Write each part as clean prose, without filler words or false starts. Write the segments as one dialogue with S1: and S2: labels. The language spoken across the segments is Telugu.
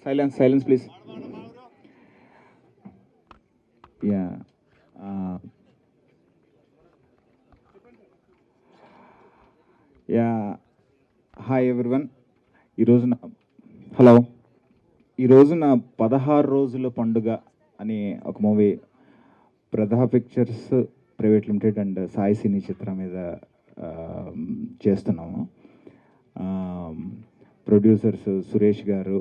S1: Silence, please. Yeah. Uh, yeah. Hi everyone. ఈరోజున హలో, ఈరోజున 16 రోజుల పండుగ అని ఒక movie Pradha pictures private limited and Sai Cine Chitram మీద చేస్తున్నాము. ప్రొడ్యూసర్స్ సురేష్ గారు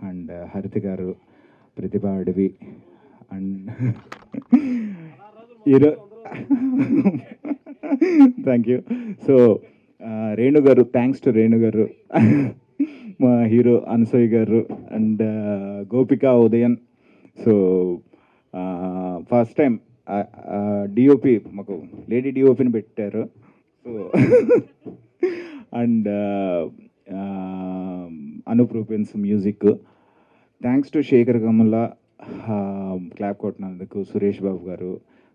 S1: అండ్ హరిత గారు, ప్రతిభ అడవి and thank you. So Renu గారు, థ్యాంక్స్ టు రేణు గారు, మా hero Anasuya garu and Gopika Udayan. So first time DOP మాకు లేడీ డిఓపిని పెట్టారు. So and Anoop Rubens music. Thanks to Shekhar Kammula clap కొట్టినందుకు, సురేష్ బాబు గారు,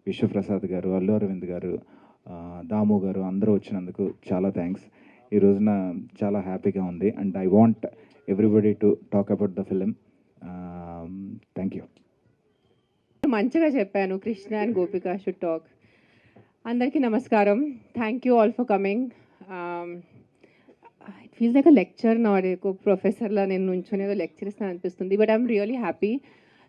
S1: విశ్వప్రసాద్ గారు, అల్లు అరవింద్ గారు, దాము గారు అందరూ వచ్చినందుకు చాలా థ్యాంక్స్. ఈ రోజున చాలా హ్యాపీగా ఉంది and I want everybody to talk about the film. Thank you.
S2: మంచిగా చెప్పాను. Krishna and Gopika should talk. అందరికీ నమస్కారం. Thank you all for coming. It feels like a lecture నా, ప్రొఫెసర్లా నేను నుంచొని ఏదో లెక్చర్ ఇస్తాను అనిపిస్తుంది. But I'm really happy.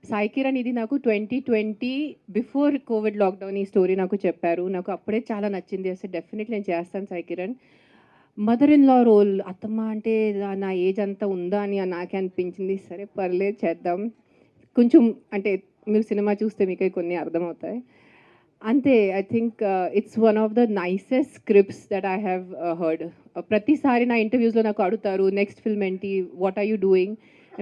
S2: Sai Kiran ఇది నాకు 2020 బిఫోర్ కోవిడ్ లాక్డౌన్ ఈ స్టోరీ నాకు చెప్పారు. నాకు అప్పుడే చాలా నచ్చింది. అసలు డెఫినెట్లీ నేను చేస్తాను Sai Kiran. Mother in law role, అత్తమ్మ అంటే నా ఏజ్ అంతా ఉందా అని నాకే అనిపించింది. సరే పర్లేదు చేద్దాం. కొంచెం అంటే మీరు సినిమా చూస్తే మీకు కొన్ని అర్థమవుతాయి అంతే. I think it's one of the nicest scripts that I have heard. ప్రతిసారి నా ఇంటర్వ్యూస్లో నాకు అడుగుతారు నెక్స్ట్ ఫిల్మ్ ఏంటి, వాట్ ఆర్ యూ డూయింగ్.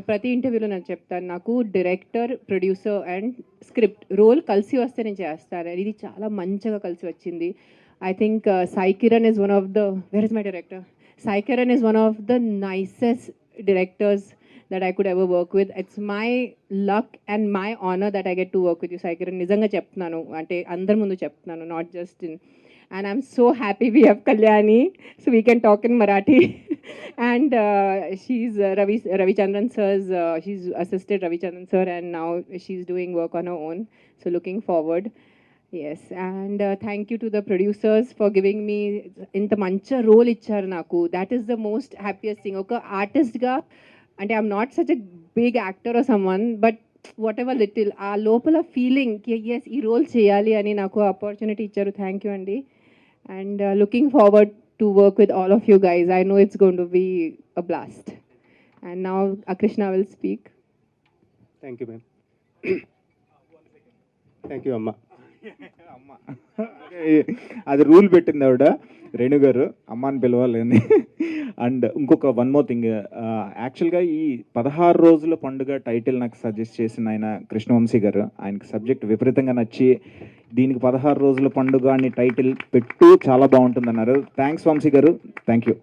S2: ప్రతి ఇంటర్వ్యూలో నేను చెప్తాను నాకు director, producer and script role కలిసి వస్తే నేను చేస్తాను. ఇది చాలా మంచిగా కలిసి వచ్చింది. I think Sai Kiran is one of the, where is my director? Sai Kiran is one of the nicest directors that I could ever work with. It's my luck and my honor that I get to work with you, Sai Kiran. Nizanga cheptunanu, ante andar mundu cheptunanu, not just in. And I'm so happy we have Kalyani, so we can talk in Marathi. And she's Ravi Chandran sir's, she's assisted Ravi Chandran sir, and now she's doing work on her own. So looking forward. Yes, and thank you to the producers for giving me inta mancha role icharu naku. That is the most happiest thing. Oka artist ga ante I'm not such a big actor or someone, but whatever little aa lopala feeling ki yes ee role cheyali ani naku opportunity icharu. Thank you andi. And looking forward to work with all of you guys. I know it's going to be a blast. And now Akrishna will speak.
S3: Thank you, ma'am. Thank you, Amma.
S1: అది రూల్ పెట్టింది ఆవిడ, రేణు గారు అమ్మ అని పిలవాలని. అండ్ ఇంకొక వన్ మోర్ థింగ్, యాక్చువల్గా ఈ 16 రోజుల పండుగ టైటిల్ నాకు సజెస్ట్ చేసిన ఆయన కృష్ణవంశీ గారు. ఆయనకి సబ్జెక్ట్ విపరీతంగా నచ్చి దీనికి 16 రోజుల పండుగ అని టైటిల్ పెట్టు, చాలా బాగుంటుంది అన్నారు. థ్యాంక్స్ వంశీ గారు, thank you.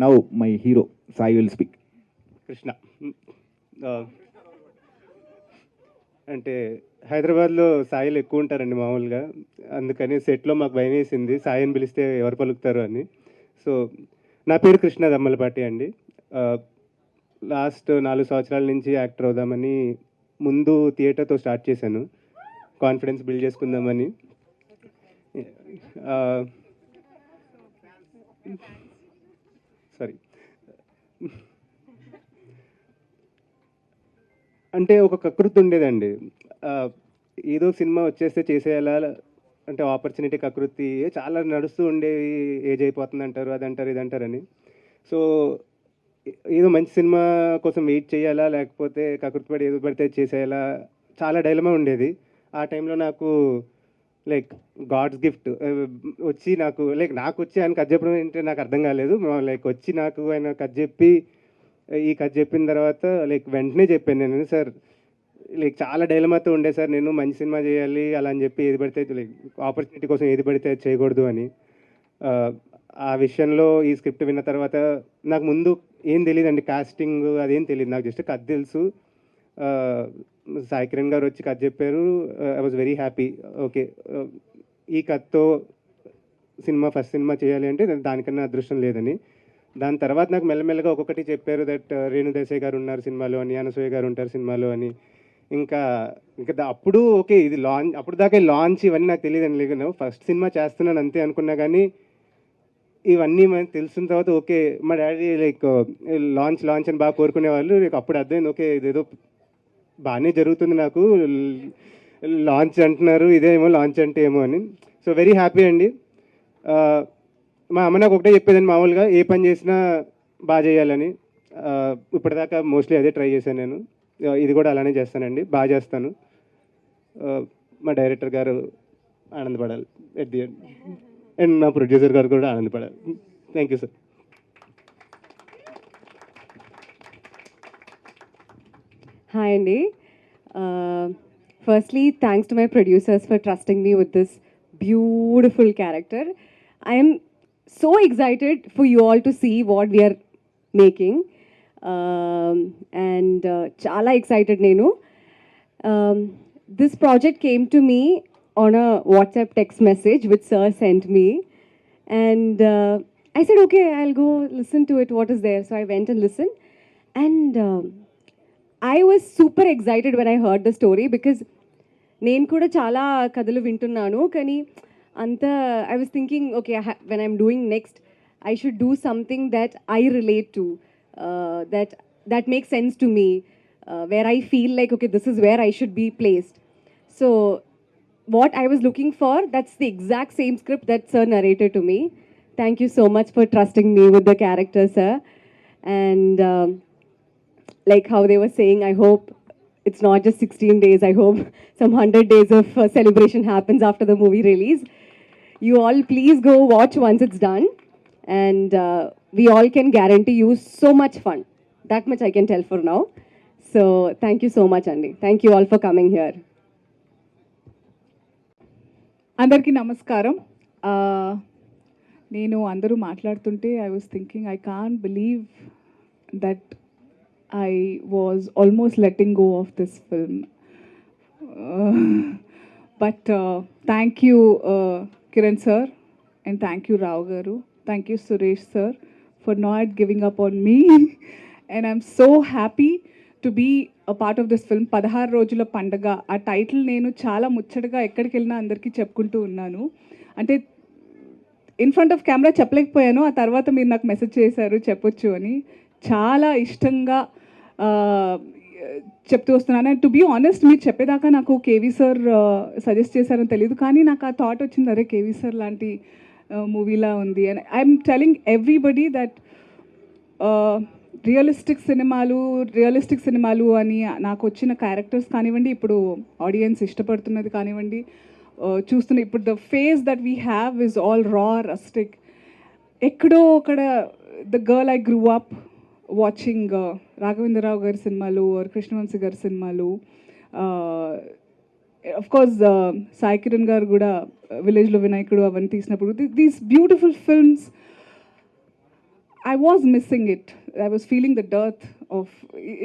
S1: Now my hero Sai will speak.
S3: Krishna అంటే హైదరాబాద్లో సాయిలు ఎక్కువ ఉంటారండి మామూలుగా. అందుకని సెట్లో మాకు భయం వేసింది సాయిని పిలిస్తే ఎవరు పలుకుతారు అని. సో నా పేరు కృష్ణ దమ్మలపాటి అండి. లాస్ట్ 4 సంవత్సరాల నుంచి యాక్టర్ అవుదామని ముందు థియేటర్తో స్టార్ట్ చేశాను, కాన్ఫిడెన్స్ బిల్డ్ చేసుకుందామని. సారీ, అంటే ఒక కకృతి ఉండేదండి. ఏదో సినిమా వచ్చేస్తే చేసేయాలా అంటే ఆపర్చునిటీ కకృతి చాలా నడుస్తూ ఉండేవి. ఏజ్ అయిపోతుంది అంటారు, అది అంటారు, ఇది అంటారని. సో ఏదో మంచి సినిమా కోసం వెయిట్ చేయాలా లేకపోతే కకృతి పడి ఏదో పడితే చేసేయాలా, చాలా డైలమా ఉండేది. ఆ టైంలో నాకు లైక్ గాడ్స్ గిఫ్ట్ వచ్చి నాకు వచ్చి ఆయన కథ చెప్పడం ఏంటంటే నాకు అర్థం కాలేదు. లైక్ వచ్చి నాకు ఆయన కథ చెప్పి ఈ కథ చెప్పిన తర్వాత వెంటనే చెప్పాను నేను, సార్ చాలా డైలమాతో ఉండే సార్, నేను మంచి సినిమా చేయాలి అలా అని చెప్పి ఏది పడితే ఆపర్చునిటీ కోసం ఏది పడితే అది చేయకూడదు అని. ఆ విషయంలో ఈ స్క్రిప్ట్ విన్న తర్వాత నాకు ముందు ఏం తెలియదండి, కాస్టింగ్ అదేం తెలియదు, నాకు జస్ట్ కథ తెలుసు. సాయి కిరణ్ గారు వచ్చి కథ చెప్పారు. I was very happy. Okay, ఈ కథతో ఫస్ట్ సినిమా చేయాలి అంటే దానికన్నా అదృష్టం లేదని. దాని తర్వాత నాకు మెల్లమెల్లగా ఒక్కొక్కటి చెప్పారు దట్ రేణు దేశాయ్ గారు ఉన్నారు సినిమాలో అని, అనసూయ గారు ఉంటారు సినిమాలో అని. ఇంకా అప్పుడు ఓకే ఇది లాంచ్, అప్పుడు దాకా లాంచ్ ఇవన్నీ నాకు తెలియదు లేదు, ఫస్ట్ సినిమా చేస్తున్నాను అంతే అనుకున్నా. కానీ ఇవన్నీ మనకు తెలిసిన తర్వాత ఓకే మా డాడీ లైక్ లాంచ్ అని బాగా కోరుకునేవాళ్ళు. లైక్ అప్పుడు అర్థమైంది ఓకే ఇదేదో బాగానే జరుగుతుంది, నాకు లాంచ్ అంటున్నారు, ఇదేమో లాంచ్ అంటే ఏమో అని. సో వెరీ హ్యాపీ అండి. మా అమ్మ నాకు ఒకటే చెప్పేదండి, మామూలుగా ఏ పని చేసినా బాగా చేయాలని. ఇప్పటిదాకా మోస్ట్లీ అదే ట్రై చేశాను నేను. ఇది కూడా అలానే చేస్తానండి, బాగా చేస్తాను. మా డైరెక్టర్ గారు ఆనందపడాలి ఎట్ ది ఎండ్, అండ్ మా ప్రొడ్యూసర్ గారు కూడా ఆనందపడాలి. Thank you sir.
S4: Hi, Andy. Firstly, thanks to my producers for trusting me with this beautiful character. I am so excited for you all to see what we are making. And chala excited nenu. This project came to me on a WhatsApp text message which sir sent me. And I said, okay, I'll go listen to it, what is there. So I went and listened. And I was super excited when I heard the story because నేను కూడా చాలా కథలు వింటున్నాను కానీ అంత I was thinking okay when I'm doing next I should do something that I relate to, that makes sense to me, where I feel like okay this is where I should be placed. So what I was looking for, that's the exact same script that sir narrated to me. Thank you so much for trusting me with the character, sir. And like how they were saying, I hope it's not just 16 days. I hope some 100 days of celebration happens after the movie release. You all please go watch once it's done. And we all can guarantee you so much fun. That much I can tell for now. So thank you so much, Andy. Thank you all for coming here.
S5: అందరికీ నమస్కారం. నేను అందరూ మాట్లాడుతుంటే I was thinking I can't believe that I was almost letting go of this film. But thank you, Kiran sir, and thank you, Rao Garu. Thank you, Suresh sir, for not giving up on me. And I'm so happy to be a part of this film. 16 రోజుల పండగ ఆ టైటిల్ నేను చాలా ముచ్చటగా ఎక్కడికి వెళ్ళినా అందరికీ చెప్పుకుంటూ ఉన్నాను. అంటే ఇన్ ఫ్రంట్ ఆఫ్ కెమెరా చెప్పలేకపోయాను, ఆ తర్వాత మీరు నాకు మెసేజ్ చేశారు చెప్పొచ్చు అని. చాలా ఇష్టంగా చెప్తూ వస్తున్నాను. అండ్ టు బీ ఆనెస్ట్ మీరు చెప్పేదాకా నాకు కేవీ సార్ సజెస్ట్ చేశారని తెలియదు, కానీ నాకు ఆ థాట్ వచ్చింది అరే కేవీ సార్ లాంటి మూవీలా ఉంది అని. I'm telling everybody that realistic సినిమాలు అని నాకు వచ్చిన క్యారెక్టర్స్ కానివ్వండి, ఇప్పుడు ఆడియన్స్ ఇష్టపడుతున్నది కానివ్వండి, చూస్తున్న ఇప్పుడు the face that we have is all రా రస్టిక్. ఎక్కడో అక్కడ the girl I grew up watching Raghavendra Rao గారి సినిమాలు ఆర్ కృష్ణవంశీ గారి సినిమాలు, అఫ్ కోర్స్ సాయి కిరణ్ గారు కూడా విలేజ్లో వినాయకుడు అవన్నీ తీసినప్పుడు these beautiful films I was missing it. I was feeling the dearth of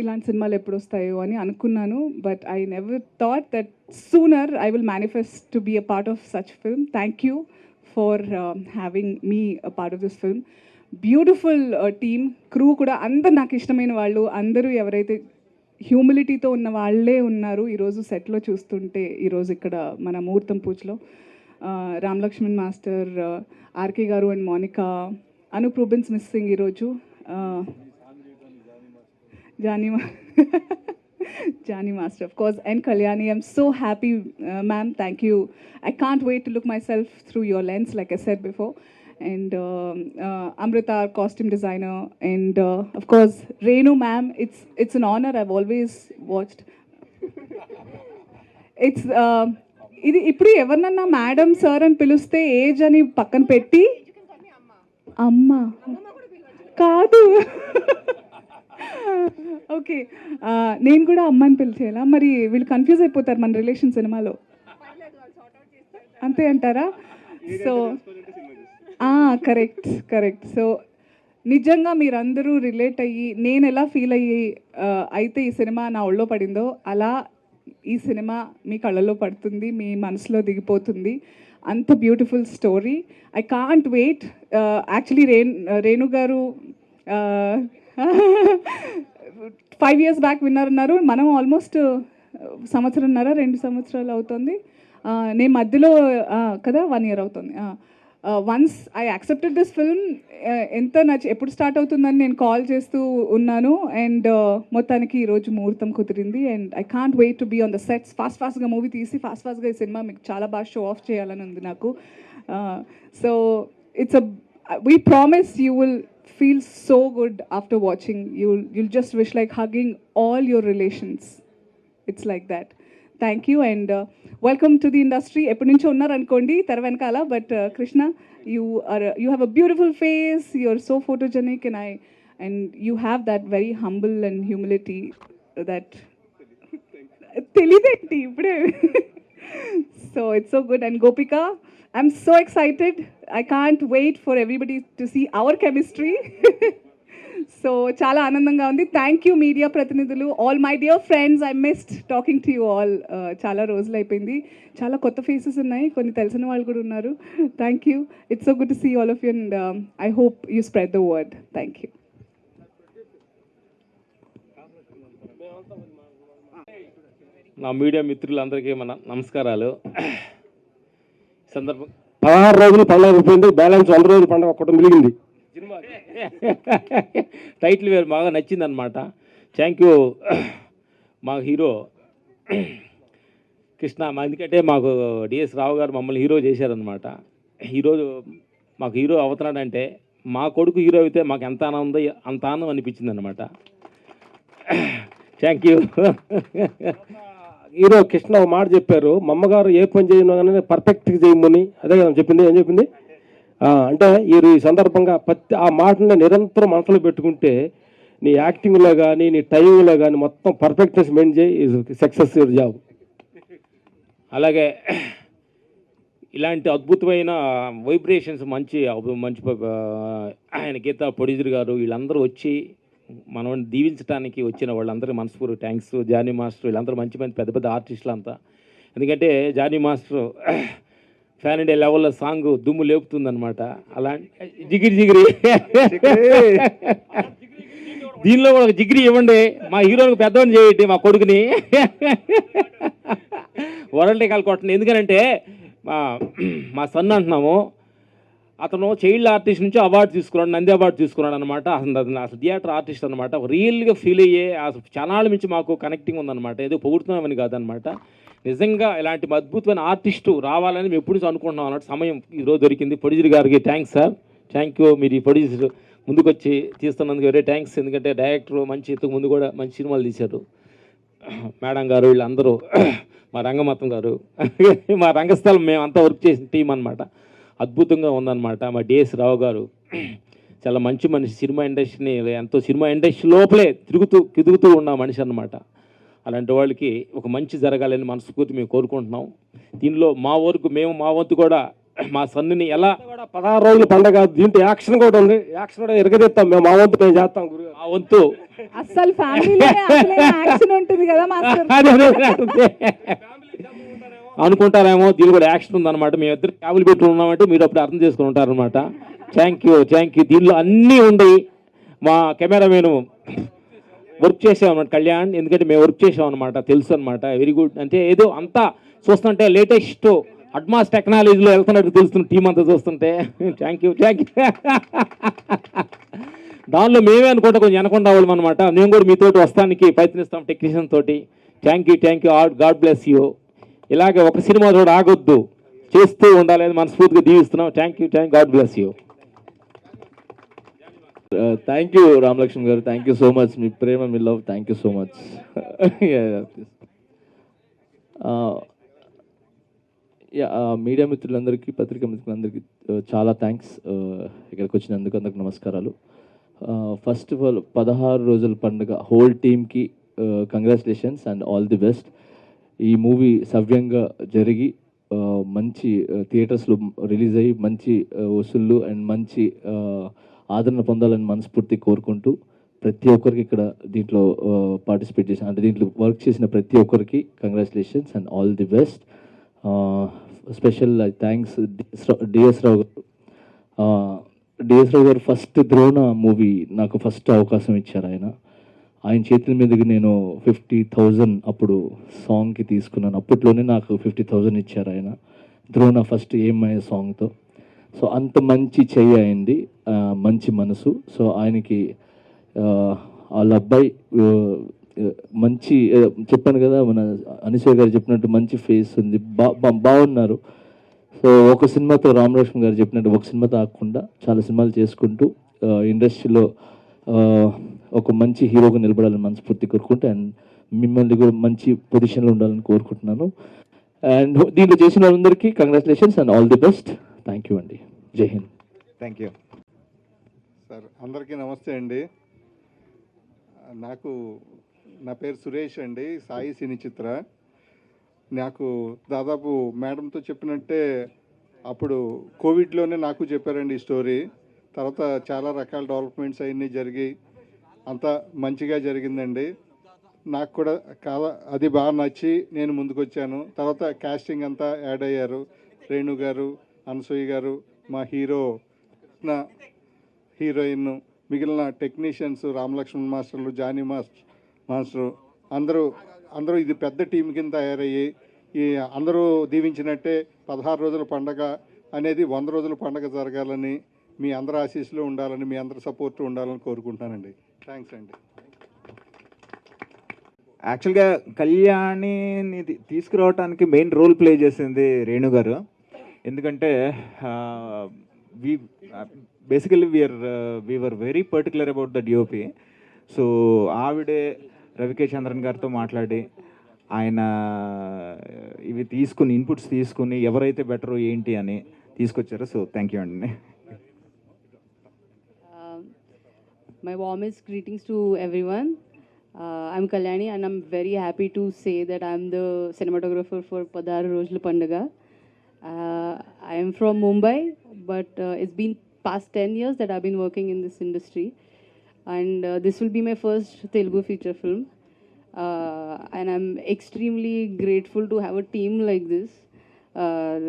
S5: ఇలాంటి సినిమాలు ఎప్పుడు వస్తాయో అని అనుకున్నాను. But I never thought that sooner I will manifest to be a part of such film. Thank you for having me a part of this film. Beautiful team, crew కూడా అందరు నాకు ఇష్టమైన వాళ్ళు, అందరూ ఎవరైతే హ్యూమిలిటీతో ఉన్న వాళ్ళే ఉన్నారు ఈరోజు సెట్లో చూస్తుంటే. ఈరోజు ఇక్కడ మన ముహూర్తం పూజలో Ram Laxman master, RK garu and Monica, Anup Rubens missing ఈరోజు, Jani Master, of course, and Kalyani. I'm so happy, ma'am. Thank you. I can't wait to look myself through your lens, like I said before. And Amrita, our costume designer, and of course Renu ma'am. It's an honor. I've always watched. It's ఇది ఇప్పుడు ఎవరినన్నా మేడం సార్ అని పిలుస్తే ఏజ్ అని పక్కన పెట్టి అమ్మ కాదు ఓకే నేను కూడా అమ్మ అని పిలిచేలా, మరి వీళ్ళు కన్ఫ్యూజ్ అయిపోతారు మన రిలేషన్ సినిమాలో, అంతే అంటారా? So correct. సో నిజంగా మీరందరూ రిలేట్ అయ్యి నేను ఎలా ఫీల్ అయ్యి అయితే ఈ సినిమా నా ఒళ్ళో పడిందో అలా ఈ సినిమా మీ కళ్ళలో పడుతుంది, మీ మనసులో దిగిపోతుంది. అంత beautiful story. I can't wait. Actually Renu garu 5 years back విన్నారన్నారు, మనం ఆల్మోస్ట్ సంవత్సరంన్నర 2 సంవత్సరాలు అవుతుంది. నేను మధ్యలో కదా 1 year అవుతుంది. Once I accepted this film, ఎంత ఎప్పుడు స్టార్ట్ అవుతుందని నేను కాల్ చేస్తూ ఉన్నాను. అండ్ మొత్తానికి ఈరోజు ముహూర్తం కుదిరింది. And I can't wait to be on the sets. ఫాస్ట్గా మూవీ తీసి ఫాస్ట్గా ఈ సినిమా మీకు చాలా బాగా షో ఆఫ్ చేయాలని ఉంది నాకు. So it's we promise you will feel so good after watching. You'll just wish like hugging all your relations. It's like that. Thank you and welcome to the industry. ఎప్పటి నుంచో ఉన్నారు అనుకోండి తెర వెనకాల, but Krishna, you have a beautiful face, you're so photogenic, and you have that very humble and humility that తెలియదేంటి ఇప్పుడే. So it's so good. And Gopika, I'm so excited. I can't wait for everybody to see our chemistry. So చాలా ఆనందంగా ఉంది. థ్యాంక్ యూ మీడియా ప్రతినిధులు, all my dear friends. I missed talking to you all. చాలా రోజులు అయిపోయింది. చాలా కొత్త ఫేసెస్ ఉన్నాయి, కొన్ని తెలిసిన వాళ్ళు కూడా ఉన్నారు. Thank you. It's so good to see all of you and I hope you spread the word. Thank you.
S6: నా మీడియా మిత్రులందరికీ మన నమస్కారాలు. సందర్భం
S7: 16 రోజులు పండుగ అయిపోయింది, బ్యాలెన్స్ 100 రోజుల పండుగ ఒక్కటి మిగిలింది.
S6: సినిమా టైటిల్ వేరు బాగా నచ్చిందనమాట. థ్యాంక్ యూ మా హీరో కృష్ణ. ఎందుకంటే మాకు డిఎస్ రావు గారు మమ్మల్ని హీరో చేశారనమాట. ఈరోజు మాకు హీరో అవుతున్నాడంటే మా కొడుకు హీరో అయితే మాకు ఎంత ఆనందం అనిపించింది అనమాట. Thank you.
S7: హీరో కృష్ణ ఒక మాట చెప్పారు, మా అమ్మగారు ఏ పని చేయను పర్ఫెక్ట్గా చేయమని. అదే కదా చెప్పింది. ఏం చెప్పింది అంటే ఈ సందర్భంగా ఆ మాటని నిరంతరం మనసులో పెట్టుకుంటే నీ యాక్టింగ్లో కానీ నీ టైంలో కానీ మొత్తం పర్ఫెక్ట్నెస్ మెయింటైన్ చేయి, సక్సెస్ జాబ్.
S6: అలాగే ఇలాంటి అద్భుతమైన వైబ్రేషన్స్ మంచి ఆయన గీతా ప్రొడ్యూసర్ గారు వీళ్ళందరూ వచ్చి మనం దీవించడానికి వచ్చిన వాళ్ళందరూ మనస్ఫూర్తి థ్యాంక్స్. జానీ మాస్టర్ వీళ్ళందరూ మంచి పెద్ద పెద్ద ఆర్టిస్టులు అంతా. ఎందుకంటే జానీ మాస్టర్ ఫ్యాన్ ఇండియా లెవెల్లో సాంగ్ దుమ్ము లేపుతుందనమాట. అలాంటి జిగిరి దీనిలో కూడా ఒక జిగిరి ఇవ్వండి, మా హీరోకి పెద్దవని చేయండి, మా కొడుకుని వరల్డ్ రికార్డ్ కొట్టండి. ఎందుకనంటే మా సన్ అంటున్నాము, అతను చైల్డ్ ఆర్టిస్ట్ నుంచి అవార్డు తీసుకున్నాడు, నంది అవార్డు తీసుకున్నాడు అనమాట. అసలు థియేటర్ ఆర్టిస్ట్ అనమాట. రియల్గా ఫీల్ అయ్యే అసలు ఛానల్ నుంచి మాకు కనెక్టింగ్ ఉందన్నమాట. ఏదో పొగుడుతున్నామని కాదనమాట. నిజంగా ఇలాంటి అద్భుతమైన ఆర్టిస్టు రావాలని మేము ఎప్పుడు నుంచి అనుకుంటున్నాం అన్నట్టు సమయం ఈరోజు దొరికింది. ప్రొడ్యూసర్ గారికి థ్యాంక్స్ సార్. Thank you. మీరు ఈ ప్రొడ్యూసర్ ముందుకు వచ్చి తీస్తున్నందుకు వెరీ థ్యాంక్స్. ఎందుకంటే డైరెక్టర్ మంచి ఇంతకు ముందు కూడా మంచి సినిమాలు తీశారు. మేడం గారు వీళ్ళందరూ, మా రంగమత్తం గారు, మా రంగస్థలం మేమంతా వర్క్ చేసిన టీం అనమాట. అద్భుతంగా ఉందన్నమాట. మా డిఎస్ రావు గారు చాలా మంచి మనిషి. సినిమా ఇండస్ట్రీని ఎంతో సినిమా ఇండస్ట్రీ లోపలే తిరుగుతూ ఉన్న మనిషి అన్నమాట. అలాంటి వాళ్ళకి ఒక మంచి జరగాలని మనస్ఫూర్తి మేము కోరుకుంటున్నాం. దీనిలో మా వంతు కూడా మా సన్నిని ఎలా
S7: 16 రోజుల పండుగ, దీంట్లో యాక్షన్ కూడా ఉంది. యాక్షన్ కూడా ఎరగదీస్తాం మేము. మా వంతు మేము చేస్తాం.
S6: మా వంతు
S5: అసలు ఫ్యామిలీలో యాక్షన్ ఉంటుంది కదా మాస్టర్.
S6: అనుకుంటారేమో, దీని కూడా యాక్షన్ ఉందన్నమాట. మేము ఇద్దరు క్యాబులు పెట్టి ఉన్నామంటే మీరు అప్పుడు అర్థం చేసుకుని ఉంటారనమాట. Thank you. దీనిలో అన్నీ ఉండి మా కెమెరామెన్ వర్క్ చేసామన్నమాట కళ్యాణ్. ఎందుకంటే మేము వర్క్ చేసామన్నమాట, తెలుసు అనమాట. Very good. అంటే ఏదో అంతా చూస్తుంటే లేటెస్ట్ అడ్వాన్స్ టెక్నాలజీలో వెళ్తున్నట్టు తెలుస్తుంది టీం అంతా చూస్తుంటే. Thank you. దానిలో మేమే అనుకుంటా కొంచెం వెనకుండా వాళ్ళం అనమాట. మేము కూడా మీతోటి వస్తానికి ప్రయత్నిస్తాం టెక్నీషియన్ తోటి. Thank you. God bless you. ఇలాగే ఒక సినిమా కూడా ఆగొద్దు, చేస్తూ ఉండాలని మనస్ఫూర్తిగా దీవిస్తున్నాం. Thank you. God bless you.
S8: Thank you Ramalakshman garu. Thank you so much. మీ ప్రేమ, మీ love, thank you so much. Media మిత్రులందరికీ, పత్రికా మిత్రులందరికీ చాలా థ్యాంక్స్ ఇక్కడికి వచ్చినందుకు. అందరికి నమస్కారాలు. ఫస్ట్ ఆఫ్ ఆల్ 16 రోజుల పండుగ హోల్ టీమ్కి congratulations and all the best. ఈ మూవీ సవ్యంగా జరిగి మంచి థియేటర్స్లో రిలీజ్ అయ్యి మంచి వసూళ్ళు అండ్ మంచి ఆదరణ పొందాలని మనస్ఫూర్తి కోరుకుంటూ, ప్రతి ఒక్కరికి ఇక్కడ దీంట్లో పార్టిసిపేట్ చేసిన అంటే దీంట్లో వర్క్ చేసిన ప్రతి ఒక్కరికి congratulations and all the best. Special thanks D S Rao గారు. డిఎస్ రావు గారు ఫస్ట్ ద్రోణ మూవీ నాకు ఫస్ట్ అవకాశం ఇచ్చారు. ఆయన చేతుల మీదకి నేను 50,000 అప్పుడు సాంగ్కి తీసుకున్నాను. అప్పట్లోనే నాకు 50,000 ఇచ్చారు ఆయన, ద్రోణ ఫస్ట్ ఏమయ్యే సాంగ్తో. సో అంత మంచి చెయ్యి అయింది, మంచి మనసు. సో ఆయనకి వాళ్ళ అబ్బాయి మంచి చెప్పాను కదా, మన అనసూయ గారు చెప్పినట్టు మంచి ఫేస్ ఉంది, బాగున్నారు. సో ఒక సినిమాతో రామలక్ష్మణ్ గారు చెప్పినట్టు ఒక సినిమాతో ఆగకుండా చాలా సినిమాలు చేసుకుంటూ ఇండస్ట్రీలో ఒక మంచి హీరోగా నిలబడాలని మనస్ఫూర్తి కోరుకుంటూ, అండ్ మిమ్మల్ని కూడా మంచి పొజిషన్లో ఉండాలని కోరుకుంటున్నాను. అండ్ దీంట్లో చేసిన వాళ్ళందరికీ congratulations and all the best. Thank you అండి. జై హింద్.
S1: Thank you
S9: sir. అందరికీ నమస్తే అండి. నా పేరు సురేష్ అండి, సాయి సినీ చిత్ర. నాకు దాదాపు మేడంతో చెప్పినట్టే అప్పుడు కోవిడ్లోనే నాకు చెప్పారండి ఈ స్టోరీ. తర్వాత చాలా రకాల డెవలప్మెంట్స్ అవన్నీ జరిగి అంతా మంచిగా జరిగిందండి. నాకు కూడా అది బాగా నచ్చి నేను ముందుకు వచ్చాను. తర్వాత కాస్టింగ్ అంతా యాడ్ అయ్యారు, రేణు గారు, అనసూయ గారు, మా హీరోయిన్, మిగిలిన టెక్నీషియన్స్, రామలక్ష్మణ్ మాస్టర్లు, జానీ మాస్టరు అందరూ ఇది పెద్ద టీం కింద తయారయ్యి అందరూ దీవించినట్టే 16 రోజుల పండగ అనేది 100 రోజుల పండగ జరగాలని, మీ అందరి ఆశీస్సులు ఉండాలని, మీ అందరి సపోర్ట్ ఉండాలని కోరుకుంటానండి. థ్యాంక్స్ అండి.
S1: యాక్చువల్గా కళ్యాణిని తీసుకురావడానికి మెయిన్ రోల్ ప్లే చేసింది రేణు గారు. ఎందుకంటే basically we are very particular about the DOP. So ఆవిడే రవికే చంద్రన్ గారితో మాట్లాడి ఆయన ఇవి తీసుకుని ఇన్పుట్స్ తీసుకుని ఎవరైతే బెటరు ఏంటి అని తీసుకొచ్చారు. సో థ్యాంక్ యూ అండి.
S10: My warmest greetings to everyone. I'm Kalyani and I'm very happy to say that I'm the cinematographer for Padaru Rojlu Pandaga. I am from Mumbai, but it's been past 10 years that I've been working in this industry, and this will be my first Telugu feature film. And I'm extremely grateful to have a team like this,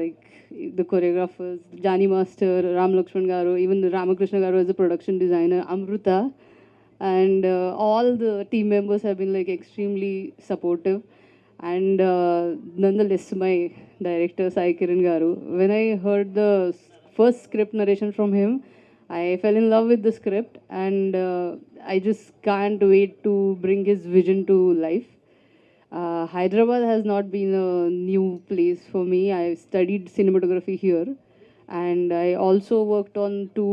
S10: like the choreographers, Jani Master, Ram Lakshman Garu, even Ramakrishna Garu as a production designer, Amruta, and all the team members have been like extremely supportive. And nonetheless, my director Sai Kiran Garu, when I heard the first script narration from him, I fell in love with the script, and I just can't wait to bring his vision to life. Hyderabad has not been a new place for me. I studied cinematography here, and I also worked on 2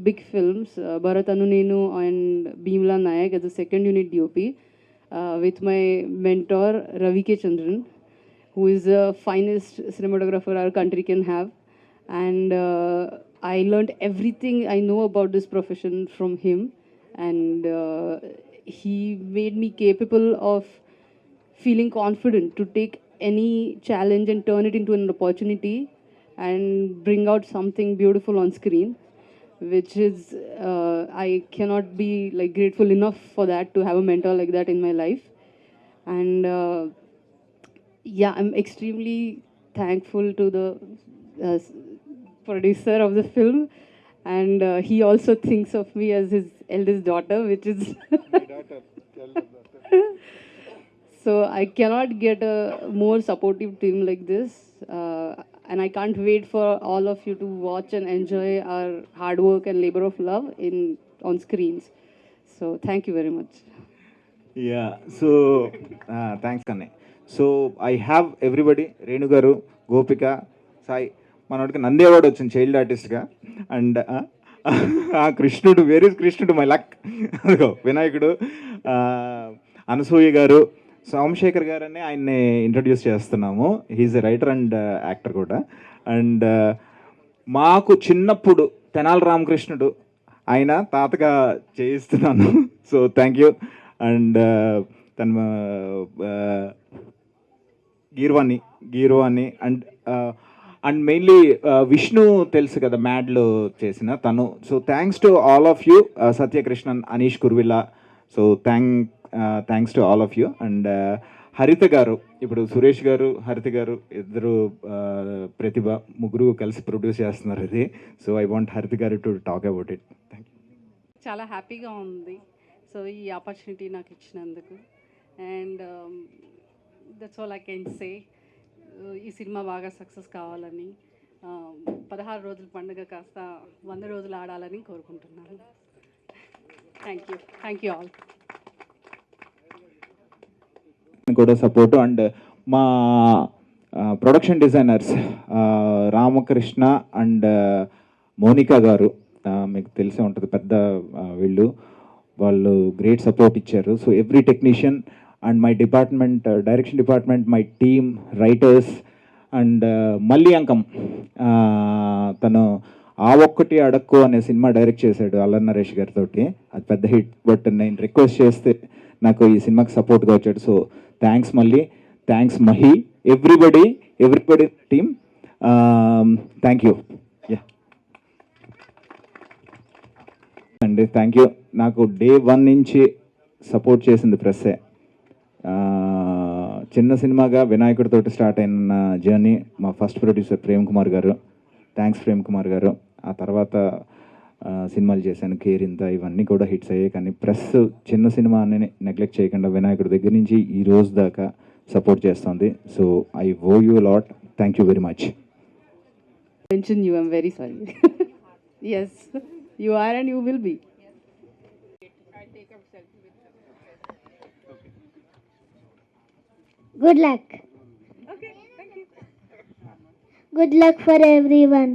S10: big films, Bharat Anu Nenu and Bhimla Nayak as a second unit DOP, with my mentor Ravi K. Chandran, who is the finest cinematographer our country can have. And I learned everything I know about this profession from him, and he made me capable of feeling confident to take any challenge and turn it into an opportunity and bring out something beautiful on screen, which is I cannot be like grateful enough for that, to have a mentor like that in my life. And yeah, I'm extremely thankful to the producer of the film, and he also thinks of me as his eldest daughter, which is so I cannot get a more supportive team like this, and I can't wait for all of you to watch and enjoy our hard work and labor of love on screens. So thank you very much.
S1: Yeah, so thanks Kanne. So I have everybody, Renu Garu, Gopika, Sai, మనోడికి నంది అవార్డు వచ్చింది చైల్డ్ ఆర్టిస్ట్గా. అండ్ కృష్ణుడు, వేర్ ఇస్ కృష్ణుడు, మై లక్. అదిగో వినాయకుడు, అనసూయ గారు, సోమశేఖర్ గారు అని ఆయన్ని ఇంట్రడ్యూస్ చేస్తున్నాము. He is a writer and actor కూడా. అండ్ మాకు చిన్నప్పుడు తెనాలి రామకృష్ణుడు ఆయన తాతగా చేయిస్తున్నాను. So thank you. అండ్ తన గీర్వాణి అండ్ మెయిన్లీ విష్ణు తెలుసు కదా, మ్యాడ్లో చేసిన తను. So thanks to all of you, Satyakrishnan, Anish Kuruvilla. So thanks to all of you. And Haritha garu, ఇప్పుడు సురేష్ గారు, హరిత గారు ఇద్దరు ప్రతిభ ముగ్గురు కలిసి ప్రొడ్యూస్ చేస్తున్నారు ఇది. సో ఐ వాంట్ హరిత గారు to talk about it. Thank you.
S10: చాలా హ్యాపీగా ఉంది. సో ఈ ఆపర్చునిటీ నాకు ఇచ్చినందుకు. And that's all I can say. ఈ సినిమా బాగా సక్సెస్ కావాలని, 16 రోజుల పండుగ కాస్త 100 రోజులు ఆడాలని కోరుకుంటున్నాను. Thank you all.
S1: కూడా సపోర్ట్ అండ్ మా production designers Ramakrishna and Monica garu, మీకు తెలిసే ఉంటుంది, పెద్ద వాళ్ళు గ్రేట్ సపోర్ట్ ఇచ్చారు. So every technician and my department, direction department, my team, writers and Malli Ankam, తను ఆ ఒక్కటి అడక్కు అనే సినిమా డైరెక్ట్ చేశాడు అల్లరి నరేష్ గారితో. అది పెద్ద హిట్. బట్ నేను రిక్వెస్ట్ చేస్తే నాకు ఈ సినిమాకి సపోర్ట్గా వచ్చాడు. సో థ్యాంక్స్ మళ్ళీ, thanks Mahi, everybody team, thank you. అండి థ్యాంక్ యూ. నాకు డే 1 నుంచి సపోర్ట్ చేసింది ప్రెస్సే. చిన్న సినిమాగా వినాయకుడితో స్టార్ట్ అయిన జర్నీ మా ఫస్ట్ ప్రొడ్యూసర్ ప్రేమ్ కుమార్ గారు, థ్యాంక్స్ ప్రేమ్ కుమార్ గారు. ఆ తర్వాత సినిమాలు చేశాను, కేరింత, ఇవన్నీ కూడా హిట్స్ అయ్యాయి. కానీ ప్రెస్ చిన్న సినిమా అని నెగ్లెక్ట్ చేయకుండా వినాయకుడి దగ్గర నుంచి ఈ రోజు దాకా సపోర్ట్ చేస్తుంది. So I owe you lot. Thank you very much.
S10: Mention you, I'm very sorry. Yes, you are and you will be.
S11: Good luck. Okay, thank you. Good luck for everyone.